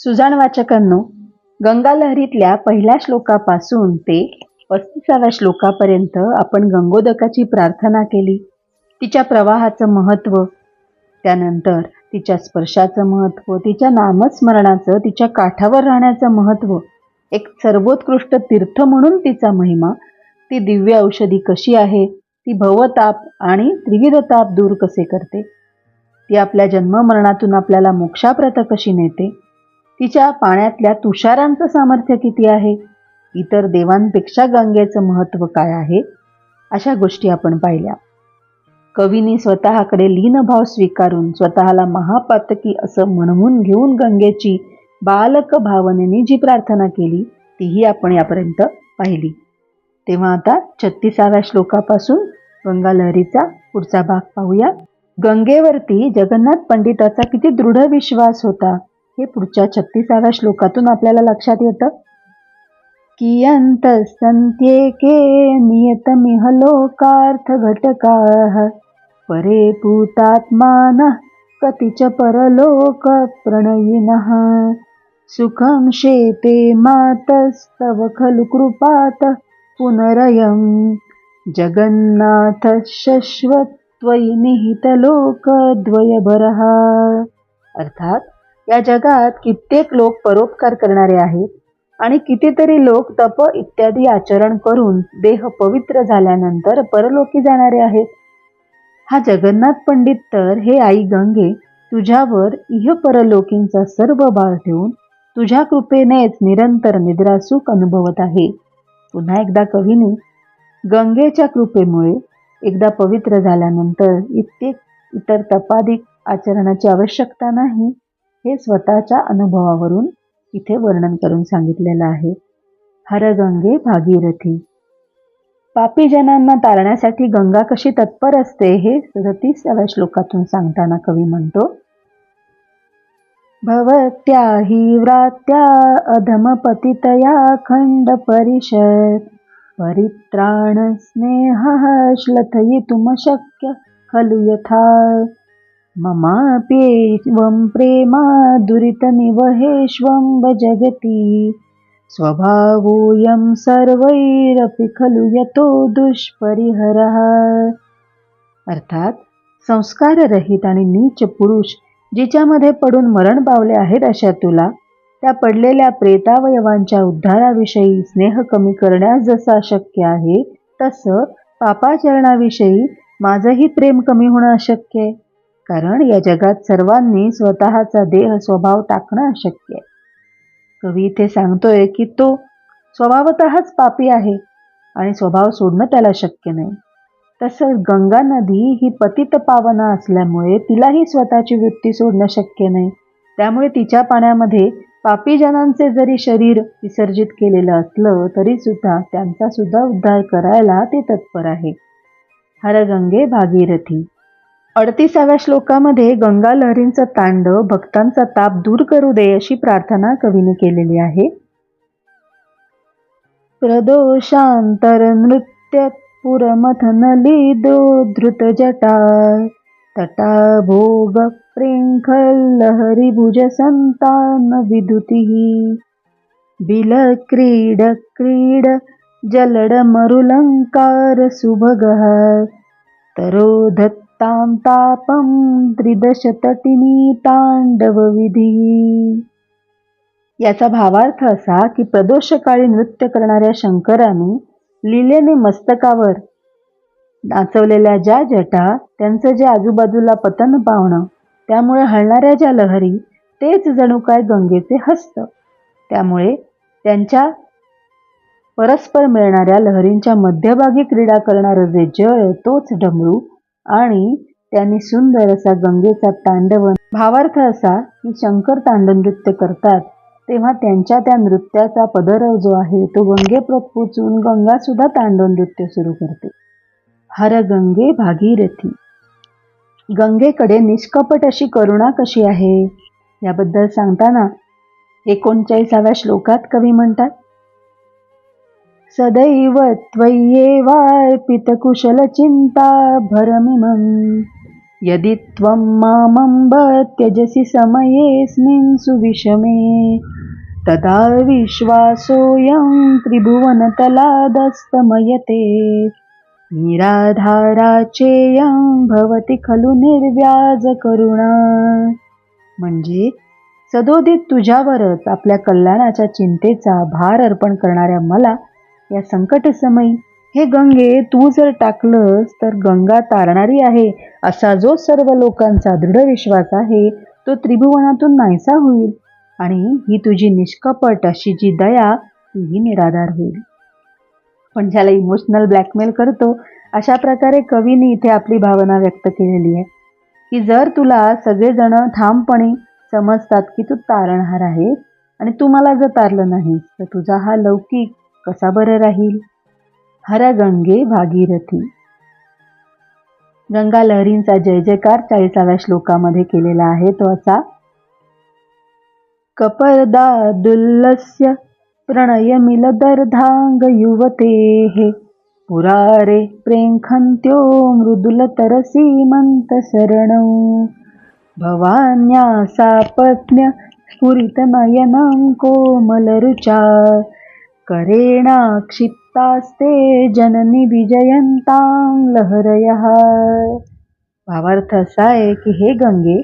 सुजाण वाचकांनो, गंगा लहरीतल्या पहिल्या श्लोकापासून ते 35व्या श्लोकापर्यंत आपण गंगोदकाची प्रार्थना केली. तिच्या प्रवाहाचं महत्त्व, त्यानंतर तिच्या स्पर्शाचं महत्त्व, तिच्या नामस्मरणाचं, तिच्या काठावर राहण्याचं महत्त्व, एक सर्वोत्कृष्ट तीर्थ म्हणून तिचा महिमा, ती दिव्य औषधी कशी आहे, ती भवताप आणि त्रिविध ताप दूर कसे करते, ती आपल्या जन्ममरणातून आपल्याला मोक्षाप्रत कशी नेते, तिच्या पाण्यातल्या तुषारांचं सामर्थ्य किती आहे, इतर देवांपेक्षा गंगेचं महत्त्व काय आहे, अशा गोष्टी आपण पाहिल्या. कवीने स्वतःकडे लीनभाव स्वीकारून स्वतःला महापातकी असं म्हणवून घेऊन गंगेची बालक भावनेने जी प्रार्थना केली तीही आपण यापर्यंत पाहिली. तेव्हा आता 36व्या श्लोकापासून गंगा लहरीचा पुढचा भाग पाहूया. गंगेवरती जगन्नाथ पंडिताचा किती दृढ विश्वास होता हे पुढच्या 36व्या श्लोकातून आपल्याला लक्षात येतं. कियन्तस्सन्त्येके नियतमिह लोकार्थ घटकाः परे पूतात्मानः कतिच परलोक प्रणयिनः सुखं शेते मातस्तव खलु कृपात पुनरयं जगन्नाथ शश्वत्वयि निहित लोक द्वयभरः. अर्थात या जगात कित्येक लोक परोपकार करणारे आहेत आणि कितीतरी लोक तप इत्यादी आचरण करून देह पवित्र झाल्यानंतर परलोकी जाणारे आहेत. हा जगन्नाथ पंडित तर हे आई गंगे तुझ्यावर इह परलोकींचा सर्व भार ठेवून तुझ्या कृपेनेच निरंतर निद्रासुख अनुभवत आहे. पुन्हा एकदा कवीने गंगेच्या कृपेमुळे एकदा पवित्र झाल्यानंतर इतर तपादिक आचरणाची आवश्यकता नाही हे स्वतःच्या अनुभवावरून इथे वर्णन करून सांगितलेलं आहे. हर गंगे भागीरथी. पापी जनांना तारण्यासाठी गंगा कशी तत्पर असते हे 37व्या श्लोकातून सांगताना कवी म्हणतो. भवत्या हि व्रात्या अधमपतितया खंड परिषद परित्राण स्नेह श्लथयितुम शक्य खलु यथा ममाप्येवं प्रेमा दुरितनिवहेष्वं जगति स्वभावोऽयं सर्वैरपि खलु यतो दुष्परिहरः. अर्थात संस्काररहित आणि नीच पुरुष जिच्यामध्ये पडून मरण पावले आहेत अशा तुला त्या पडलेल्या प्रेतावयवांच्या उद्धाराविषयी स्नेह कमी करण्यास जसं अशक्य आहे तसं पापाचरणाविषयी माझंही प्रेम कमी होणं अशक्य आहे. कारण या जगात सर्वांनी स्वतःचा देह स्वभाव टाकणं अशक्य आहे. कवी इथे सांगतोय की तो स्वभावतःच पापी आहे आणि स्वभाव सोडणं त्याला शक्य नाही. तसं गंगा नदी ही पतित पावना असल्यामुळे तिलाही स्वतःची वृत्ती सोडणं शक्य नाही. त्यामुळे तिच्या पाण्यामध्ये पापी जनांचे जरी शरीर विसर्जित केलेलं असलं तरी सुद्धा त्यांचा सुद्धा उद्धार करायला ते तत्पर आहे. हर गंगे भागीरथी. 38व्या श्लोकामध्ये गंगा लहरींचं तांडव भक्तांचा ताप दूर करू दे अशी प्रार्थना कवीने केलेली आहे. प्रदोषांतर नृत्य पुरमथन लीदो धृत जटा तटा भोग प्रेंखल लहरी भुज संतान विदुती बिल क्रीड क्रीड जलड मरुलंकार सुभगः तरोधत ताम तापम त्रिदश तटिनी तांडव विधी. याचा भावार्थ असा की प्रदोषकाळी नृत्य करणाऱ्या शंकराने लीलेने मस्तकावर नाचवलेल्या ज्या जटा त्यांचं जे आजूबाजूला पतन पावणं त्यामुळे हलणाऱ्या ज्या लहरी तेच जणू काय गंगेचे हस्त. त्यामुळे त्यांच्या परस्पर मिळणाऱ्या लहरींच्या मध्यभागी क्रीडा करणारं जे जळ तोच डमरू आणि त्यांनी सुंदर असा गंगेचा तांडव. भावार्थ असा की शंकर तांडव नृत्य करतात तेव्हा त्यांच्या त्या नृत्याचा पदरव जो आहे तो गंगेप्रत पोचून गंगा सुद्धा तांडव नृत्य सुरू करते. हर गंगे भागीरथी. गंगेकडे निष्कपट अशी करुणा कशी आहे याबद्दल सांगताना 39व्या श्लोकात कवी म्हणतात. सदैव त्वय्येवार्पित कुशल चिंता भरमिमं यदि त्वं मामम्ब त्यजसि समयेऽस्मिन् सुविषमे तदा विश्वासोऽयं त्रिभुवनतलादस्तमयते निराधाराचेयं भवति खलु निर्व्याज करुणा. म्हणजे सदोदित तुझ्यावरच आपल्या कल्याणाच्या चिंतेचा भार अर्पण करणाऱ्या मला या संकटसमयी हे गंगे तू जर टाकलंस तर गंगा तारणारी आहे असा जो सर्व लोकांचा दृढ विश्वास आहे तो त्रिभुवनातून नाहीसा होईल आणि ही तुझी निष्कपट अशी जी दया ही निराधार होईल. पण ज्याला इमोशनल ब्लॅकमेल करतो अशा प्रकारे कवीने इथे आपली भावना व्यक्त केलेली आहे की जर तुला सगळेजण ठामपणे समजतात की तू तारणहार आहेस आणि तू मला जर तारलं नाहीस तर तुझा हा लौकिक कसा बरं राहील. हर गंगे भागीरथी. गंगा लहरींचा जय जयकार 40व्या श्लोकामध्ये केलेला आहे तो असा. कपर्दादुल्लस्य प्रणयमिलदर्धांग युवतेः पुरारे प्रेंखन्त्यो मृदुलतरसीमन्तसरणौ भवान्या सापत्न्य स्फुरितनयनं कोमलरुचा करेणाक्षिप्तास्ते जननी विजयन्तां लहरयः. भावार्थ असा आहे की हे गंगे,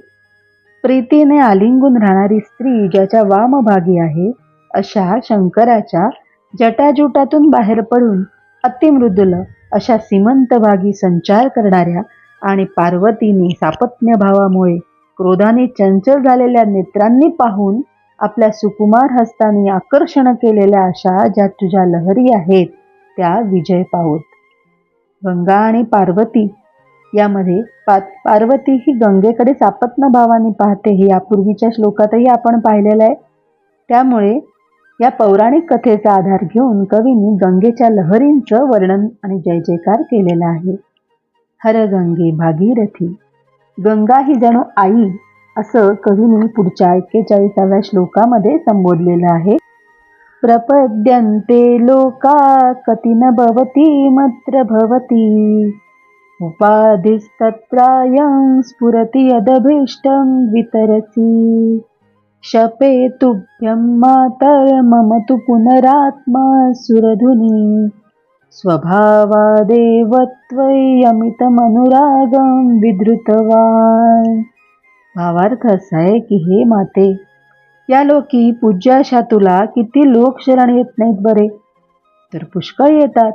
प्रीतीने आलिंगून राहणारी स्त्री ज्याच्या वामभागी आहे अशा शंकराच्या जटाजुटातून बाहेर पडून अतिमृदुल अशा सीमंतभागी संचार करणाऱ्या आणि पार्वतीने सापत्न्य भावामुळे क्रोधाने चंचल झालेल्या नेत्रांनी पाहून आपल्या सुकुमार हस्तांनी आकर्षण केलेल्या अशा ज्या तुझ्या लहरी आहेत त्या विजय पावत. गंगा आणि पार्वती यामध्ये पार्वती ही गंगेकडे सापत्न भावाने पाहते हे यापूर्वीच्या श्लोकातही आपण पाहिलेलं आहे. त्यामुळे या पौराणिक कथेचा आधार घेऊन कवींनी गंगेच्या लहरींचं वर्णन आणि जय जयकार केलेला आहे. हर गंगे भागीरथी. गंगा ही जणू आई असं कवींनी पुढच्या 41व्या श्लोकामध्ये संबोधलेलं आहे. प्रपद्यन्ते लोका कतिन भवती मत्र भवती उपाधिस्तत्रायं स्फुरति यदभीष्टं वितरसि शपे तुभ्यं मातर मम तु पुनरात्मा सुरधुनी स्वभावादेव त्वय्यमितमनुरागं विधृतवान्. भावार्थ असा आहे की हे माते, या लोकी पूज्य अशा तुला किती लोक शरण येत नाहीत बरे, तर पुष्कळ येतात.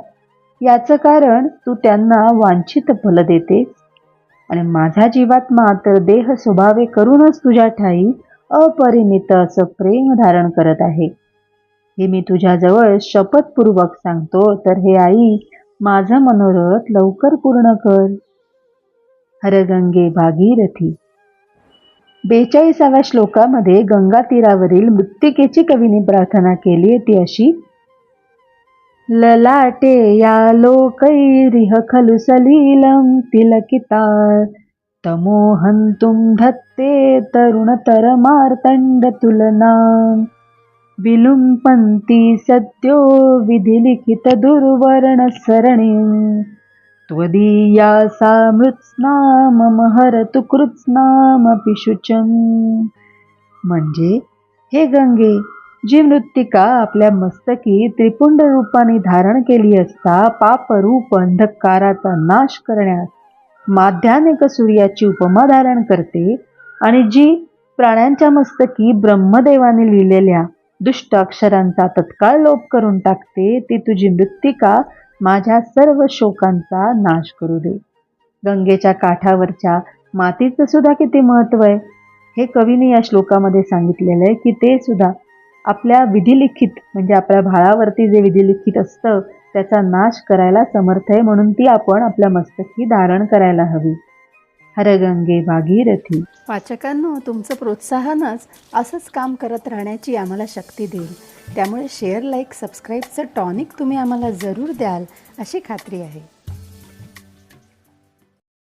याचं कारण तू त्यांना वांछित फल देतेस आणि माझा जीवात्मा तर देह स्वभावे करूनच तुझ्या ठाई अपरिमित असं प्रेम धारण करत आहे. हे मी तुझ्याजवळ शपथपूर्वक सांगतो, तर हे आई माझं मनोरथ लवकर पूर्ण कर. हर गंगे भागीरथी. 42व्या श्लोकामध्ये गंगा तीरावरील मृत्तिकेची कवीने प्रार्थना केली ती अशी. ललाटे या लोकैरिह खलु सलीलं तिलकिता तमोहंतुं धत्ते तरुणतरमार्तण्डतुलनां विलुम्पन्ति सद्यो विधिलिखित दुर्वर्णसरणिं त्वदीया सा मृत्स्ना मम हरतु कृत्स्नामपि शुचम्. म्हणजे हे गंगे, जी मृत्तिका आपल्या मस्तकी त्रिपुंड रूपाने धारण केली असता पापरूप अंधकाराचा नाश करण्यास माध्यानिक सूर्याची उपमा धारण करते आणि जी प्राण्यांच्या मस्तकी ब्रह्मदेवाने लिहिलेल्या दुष्ट अक्षरांचा तत्काळ लोप करून टाकते, ती तुझी मृत्तिका माझ्या सर्व शोकांचा नाश करू दे. गंगेच्या काठावरच्या मातीचं सुद्धा किती महत्व आहे हे कवीने या श्लोकामध्ये सांगितलेलं आहे की ते सुद्धा आपल्या विधिलिखित म्हणजे आपल्या भाळावरती जे विधिलिखित असतं त्याचा नाश करायला समर्थ आहे, म्हणून ती आपण आपल्या मस्तकी धारण करायला हवी. हर गंगे भागीरथी. वाचकांनो, तुमचं प्रोत्साहनच असंच काम करत राहण्याची आम्हाला शक्ती देईल. त्यामुळे शेअर, लाईक, सबस्क्राईबचं टॉनिक तुम्ही आम्हाला जरूर द्याल अशी खात्री आहे.